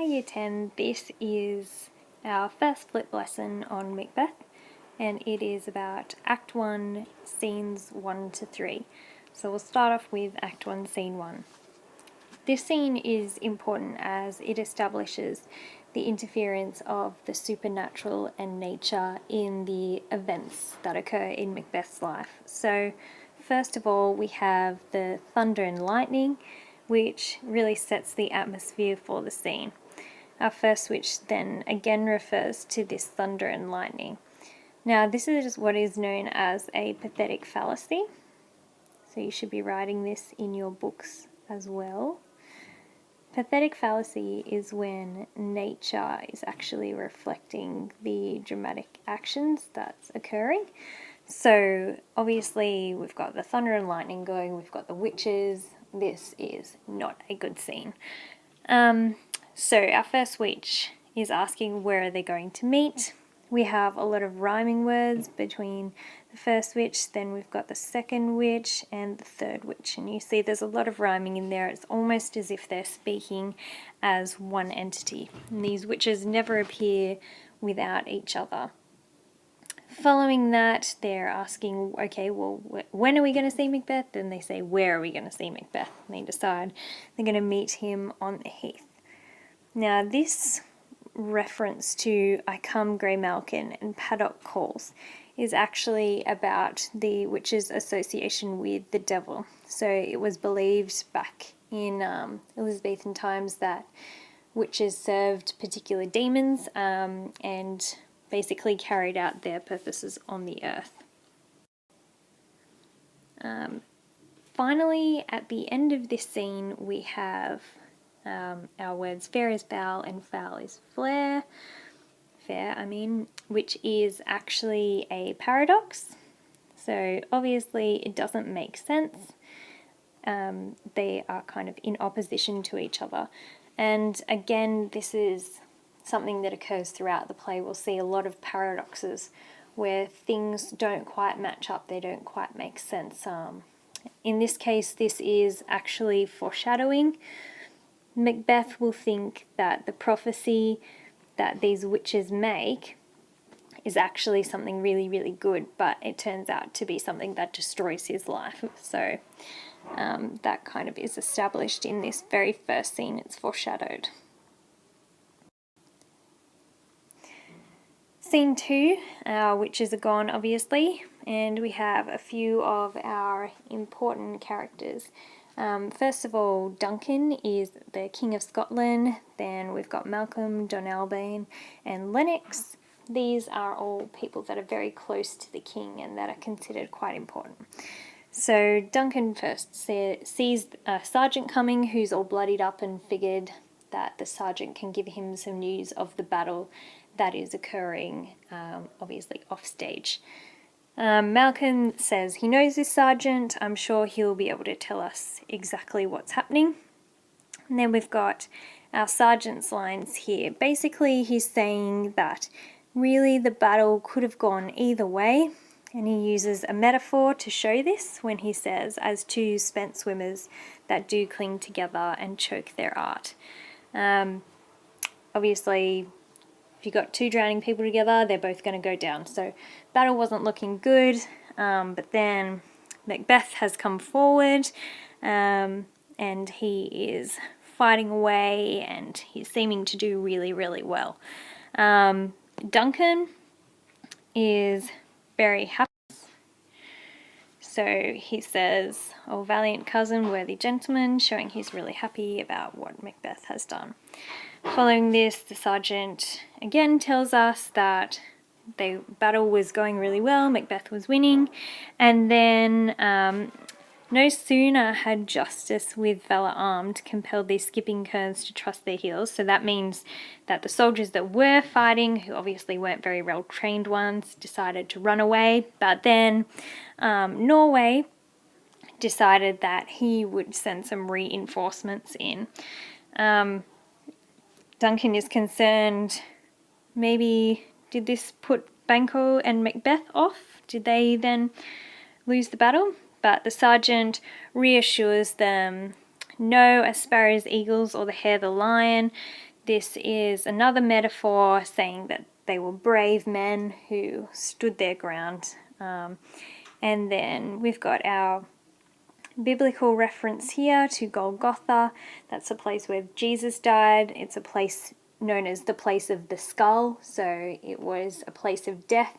Year 10, this is our first flip lesson on Macbeth, and it is about Act 1, Scenes 1 to 3. So we'll start off with Act 1, Scene 1. This scene is important as it establishes the interference of the supernatural and nature in the events that occur in Macbeth's life. So first of all, we have the thunder and lightning, which really sets the atmosphere for the scene. Our first switch then again refers to this thunder and lightning. Now this is what is known as a pathetic fallacy, so you should be writing this in your books as well. Pathetic fallacy is when nature is actually reflecting the dramatic actions that's occurring. So obviously we've got the thunder and lightning going, we've got the witches. This is not a good scene. So our first witch is asking where are they going to meet. We have a lot of rhyming words between the first witch, then we've got the second witch and the third witch. And you see there's a lot of rhyming in there. It's almost as if they're speaking as one entity. And these witches never appear without each other. Following that, they're asking, okay, well, when are we going to see Macbeth? Then they say, where are we going to see Macbeth? And they decide they're going to meet him on the heath. Now, this reference to I come grey Malkin and paddock calls is actually about the witch's association with the devil. So it was believed back in Elizabethan times that witches served particular demons and basically carried out their purposes on the earth. Finally, at the end of this scene, we have our words fair is foul and foul is fair, which is actually a paradox. So obviously it doesn't make sense. They are kind of in opposition to each other. And again, this is something that occurs throughout the play. We'll see a lot of paradoxes where things don't quite match up, they don't quite make sense. In this case, this is actually foreshadowing. Macbeth will think that the prophecy that these witches make is actually something really, really good, but it turns out to be something that destroys his life. So that kind of is established in this very first scene. It's foreshadowed. Scene 2, our witches are gone obviously, and we have a few of our important characters. First of all, Duncan is the King of Scotland, then we've got Malcolm, Donalbain and Lennox. These are all people that are very close to the king and that are considered quite important. So Duncan first sees a sergeant coming who's all bloodied up and figured that the sergeant can give him some news of the battle that is occurring, obviously off stage. Malcolm says he knows this sergeant. I'm sure he'll be able to tell us exactly what's happening. And then we've got our sergeant's lines here. Basically, he's saying that really the battle could have gone either way. And he uses a metaphor to show this when he says, as two spent swimmers that do cling together and choke their art. Obviously, if you've got two drowning people together, they're both going to go down. So battle wasn't looking good, but then Macbeth has come forward and he is fighting away and he's seeming to do really, really well. Duncan is very happy. So he says, "Oh, valiant cousin, worthy gentleman," showing he's really happy about what Macbeth has done. Following this, the sergeant again tells us that the battle was going really well, Macbeth was winning, and then no sooner had justice with valour armed compelled these skipping kerns to trust their heels. So that means that the soldiers that were fighting, who obviously weren't very well trained ones, decided to run away. But then Norway decided that he would send some reinforcements in. Duncan is concerned, maybe did this put Banquo and Macbeth off? Did they then lose the battle? But the sergeant reassures them, no, as sparrows, eagles, or the hare, the lion, This is another metaphor saying that they were brave men who stood their ground. And then we've got our biblical reference here to Golgotha. That's a place where Jesus died. It's a place known as the place of the skull, so it was a place of death.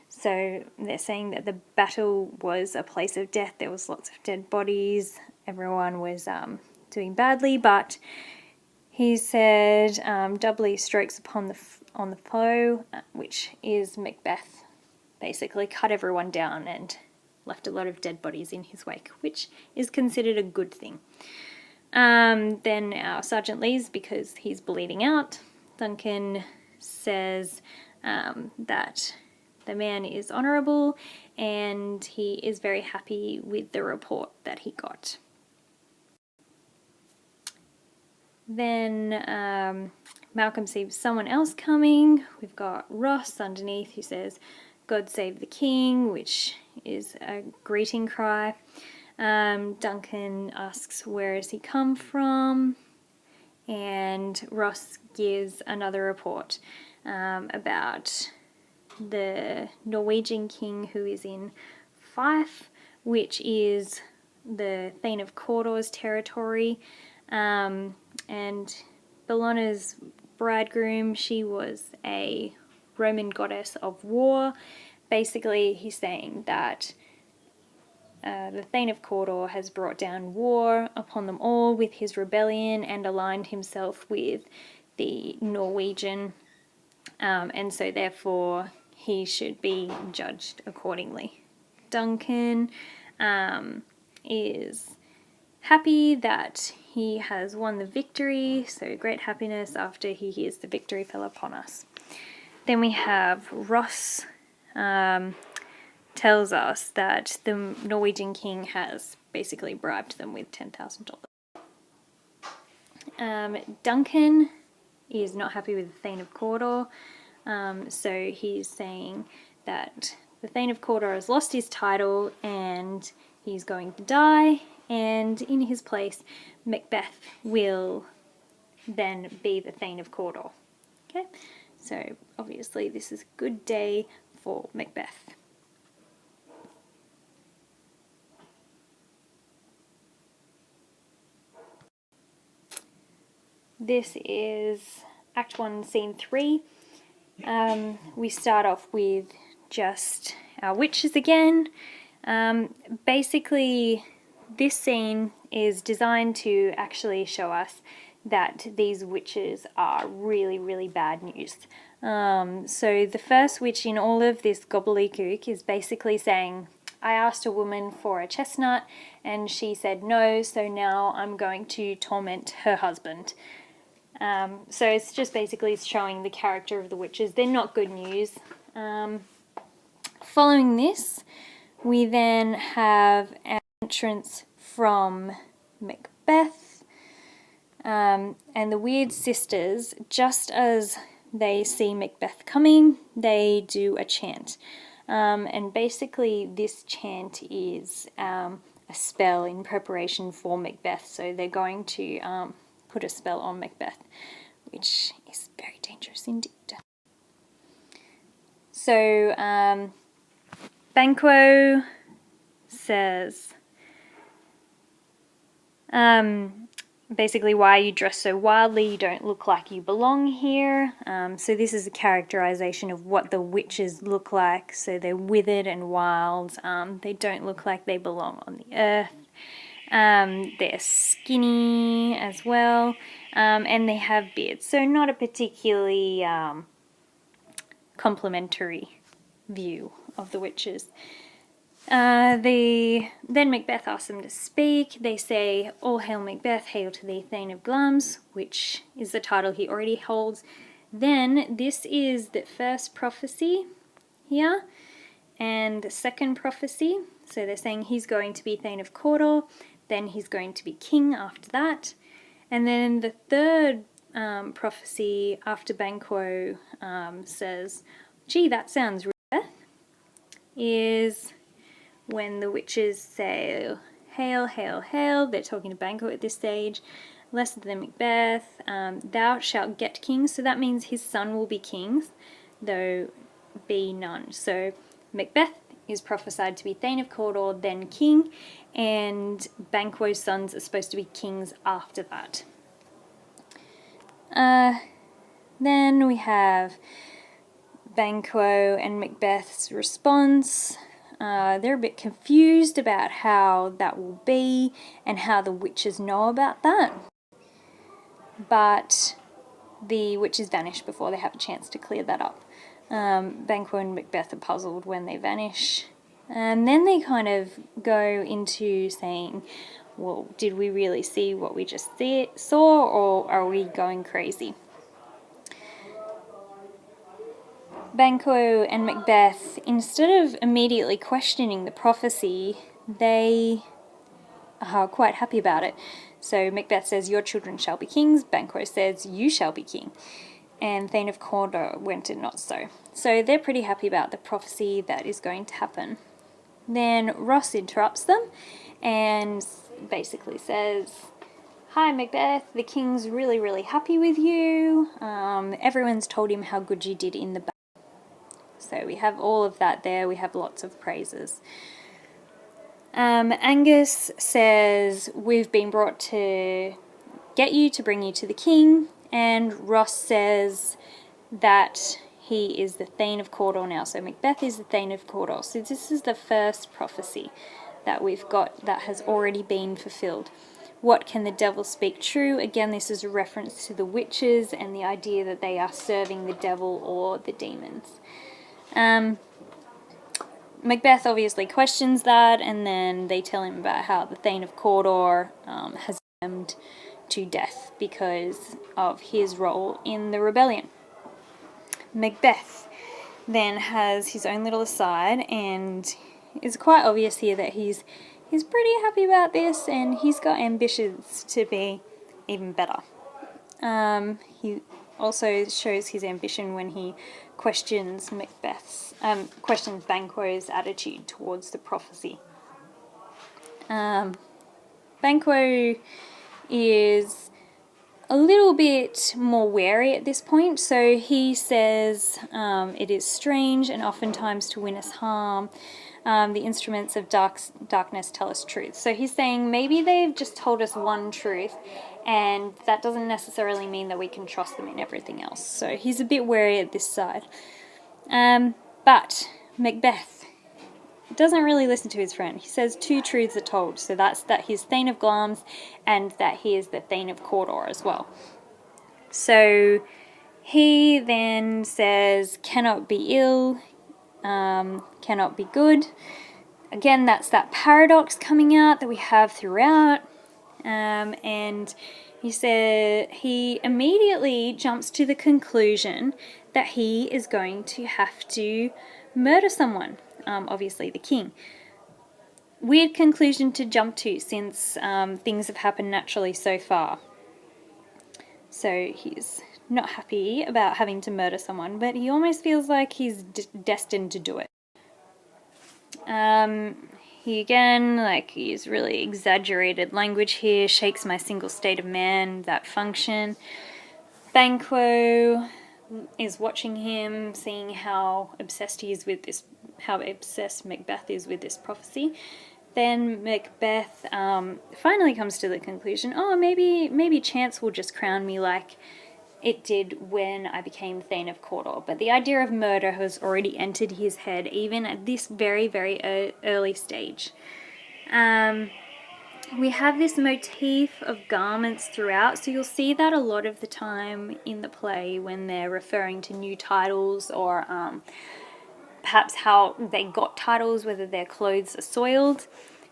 So they're saying that the battle was a place of death. There was lots of dead bodies. Everyone was doing badly, but he said doubly strokes upon the foe, which is Macbeth. Basically cut everyone down and left a lot of dead bodies in his wake, which is considered a good thing. Then our Sergeant leaves because he's bleeding out. Duncan says that the man is honourable and he is very happy with the report that he got. Then Malcolm sees someone else coming. We've got Ross underneath who says, "God save the king," which is a greeting cry. Duncan asks, where has he come from? And Ross gives another report about the Norwegian king who is in Fife, which is the Thane of Cawdor's territory. And Bellona's bridegroom, she was a Roman goddess of war. Basically, he's saying that the Thane of Cawdor has brought down war upon them all with his rebellion and aligned himself with the Norwegian, and so therefore he should be judged accordingly. Duncan is happy that he has won the victory, so great happiness after he hears the victory fell upon us. Then we have Ross tells us that the Norwegian king has basically bribed them with $10,000. Duncan is not happy with the Thane of Cawdor, so he's saying that the Thane of Cawdor has lost his title and he's going to die, and in his place Macbeth will then be the Thane of Cawdor. Okay, so obviously this is a good day for Macbeth. This is Act 1, Scene 3. We start off with just our witches again. Basically, this scene is designed to actually show us that these witches are really, really bad news. So the first witch in all of this gobbledygook is basically saying, I asked a woman for a chestnut and she said no, so now I'm going to torment her husband. So it's just basically showing the character of the witches. They're not good news. Following this, we then have an entrance from Macbeth, and the weird sisters, just as they see Macbeth coming, they do a chant. And basically this chant is a spell in preparation for Macbeth. So they're going to put a spell on Macbeth, which is very dangerous indeed. So Banquo says, basically, why are you dressed so wildly? You don't look like you belong here. So this is a characterization of what the witches look like. So they're withered and wild. They don't look like they belong on the earth. They're skinny as well, and they have beards. So not a particularly complimentary view of the witches. Then Macbeth asks them to speak. They say, all hail Macbeth, hail to thee, Thane of Glamis, which is the title he already holds. Then this is the first prophecy here, and the second prophecy. So they're saying he's going to be Thane of Cawdor, then he's going to be king after that. And then the third prophecy after Banquo says, gee, that sounds right, is when the witches say, hail, hail, hail. They're talking to Banquo at this stage. lesser than Macbeth, thou shalt get kings. So that means his son will be kings, though be none. So Macbeth is prophesied to be Thane of Cawdor, then king, and Banquo's sons are supposed to be kings after that. Then we have Banquo and Macbeth's response. They're a bit confused about how that will be and how the witches know about that. But the witches vanish before they have a chance to clear that up. Banquo and Macbeth are puzzled when they vanish. And then they kind of go into saying, well, did we really see what we just saw, or are we going crazy? Banquo and Macbeth, instead of immediately questioning the prophecy, they are quite happy about it. So Macbeth says, your children shall be kings. Banquo says, you shall be king. And Thane of Cawdor went it not so. So they're pretty happy about the prophecy that is going to happen. Then Ross interrupts them and basically says, hi Macbeth, the king's really, really happy with you. Everyone's told him how good you did in the battle. So we have all of that there. We have lots of praises. Angus says, we've been brought to get you, to bring you to the king. And Ross says that he is the Thane of Cawdor now. So Macbeth is the Thane of Cawdor. So this is the first prophecy that we've got that has already been fulfilled. What can the devil speak true? Again, this is a reference to the witches and the idea that they are serving the devil or the demons. Macbeth obviously questions that, and then they tell him about how the Thane of Cawdor has been condemned to death because of his role in the rebellion. Macbeth then has his own little aside, and it's quite obvious here that he's pretty happy about this, and he's got ambitions to be even better. He also shows his ambition when he questions Banquo's attitude towards the prophecy. Banquo is a little bit more wary at this point, so he says it is strange and oftentimes to win us harm. The instruments of darkness tell us truth. So he's saying maybe they've just told us one truth, and that doesn't necessarily mean that we can trust them in everything else. So he's a bit wary at this side. But Macbeth doesn't really listen to his friend. He says two truths are told. So that's that he's Thane of Glamis and that he is the Thane of Cawdor as well. So he then says, cannot be ill, cannot be good. Again, that's that paradox coming out that we have throughout. And he said he immediately jumps to the conclusion that he is going to have to murder someone, obviously the king. Weird conclusion to jump to since things have happened naturally so far. So he's not happy about having to murder someone, but he almost feels like he's destined to do it. He again, he's really exaggerated language here, shakes my single state of man, that function. Banquo is watching him, seeing how obsessed he is with this, how obsessed Macbeth is with this prophecy. Then Macbeth finally comes to the conclusion, oh, maybe chance will just crown me like it did when I became Thane of Cawdor. But the idea of murder has already entered his head, even at this very, very early stage. We have this motif of garments throughout, so you'll see that a lot of the time in the play when they're referring to new titles or perhaps how they got titles, whether their clothes are soiled.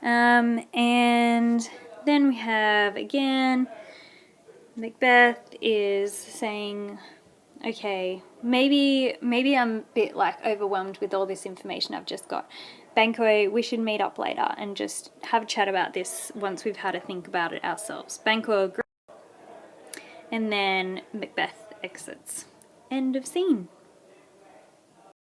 And then we have, again, Macbeth is saying, okay, maybe I'm a bit overwhelmed with all this information I've just got. Banquo, we should meet up later and just have a chat about this once we've had a think about it ourselves. Banquo agrees, and then Macbeth exits. End of scene.